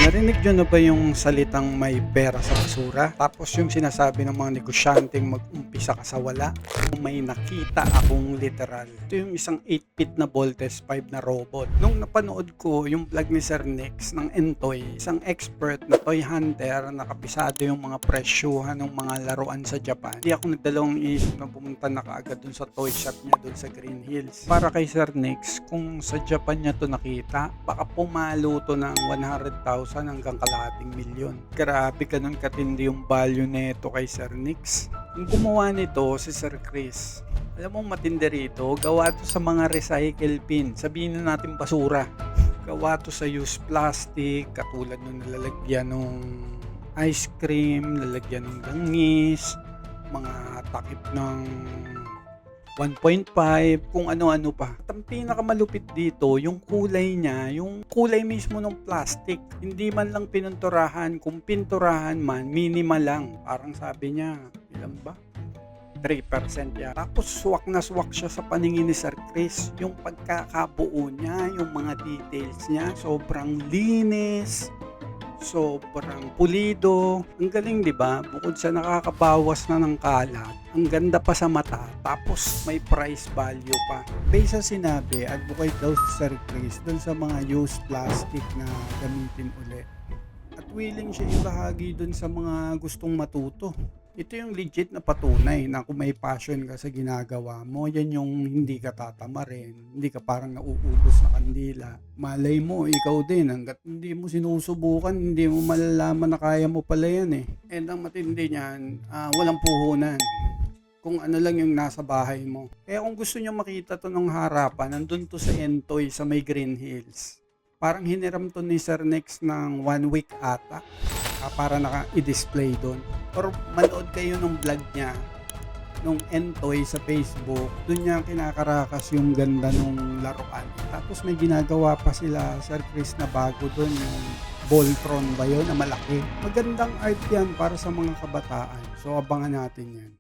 Narinig nyo na ba yung salitang may pera sa basura? Tapos yung sinasabi ng mga negosyanteng mag-umpisa ka sa wala? May nakita akong literal. Ito yung isang 8-bit na Voltes 5 na robot. Nung napanood ko yung vlog ni Sir Nix ng Entoy, isang expert na toy hunter, nakapisado yung mga presyuhan ng mga laruan sa Japan. Hindi ako nagdalawang isip na pumunta na kaagad dun sa toy shop niya dun sa Green Hills. Para kay Sir Nix, kung sa Japan niya to nakita, baka pumalo to ng 100,000 hanggang kalahating milyon. Grabe, ganun katindi yung value nito kay Sir Nix. Yung gumawa nito si Sir Chris, alam mong matindi rito, gawa to sa mga recycle bin. Sabihin na natin basura. Gawa to sa used plastic, katulad nung nalalagyan ng ice cream, lalagyan ng langis, mga takip ng 1.5, kung ano-ano pa. At ang pinakamalupit dito, yung kulay niya, yung kulay mismo ng plastic. Hindi man lang pininturahan, kung pinturahan man, minimal lang. Parang sabi niya, ilan ba? 3% yan. Tapos swak na swak siya sa paningin ni Sir Chris. Yung pagkakabuo niya, yung mga details niya, sobrang linis, sobrang pulido. Ang galing, di ba? Bukod sa nakakabawas na ng kalat, ang ganda pa sa mata, tapos may price value pa. Based sa sinabi, advocate daw si Sir Chris dun sa mga used plastic na gamitin uli. At willing siya ibahagi dun sa mga gustong matuto. Ito yung legit na patunay na kung may passion ka sa ginagawa mo, yan yung hindi ka tatamarin, hindi ka parang nauubos na kandila. Malay mo, ikaw din, hanggat hindi mo sinusubukan, hindi mo malalaman na kaya mo pala yan eh. And ang matindi niyan, walang puhunan. Kung ano lang yung nasa bahay mo. Kaya kung gusto nyo makita to ng harapan, nandun to sa Entoy sa may Green Hills. Parang hiniram to ni Sir Nex ng 1 week ata. Para naka-i-display doon. Or manood kayo ng vlog niya nung Entoy sa Facebook. Doon niya kinakarakas yung ganda nung laruan. Tapos may ginagawa pa sila, Sir Chris, na bago doon, yung Voltron ba yun na malaki. Magandang art yan para sa mga kabataan. So abangan natin yan.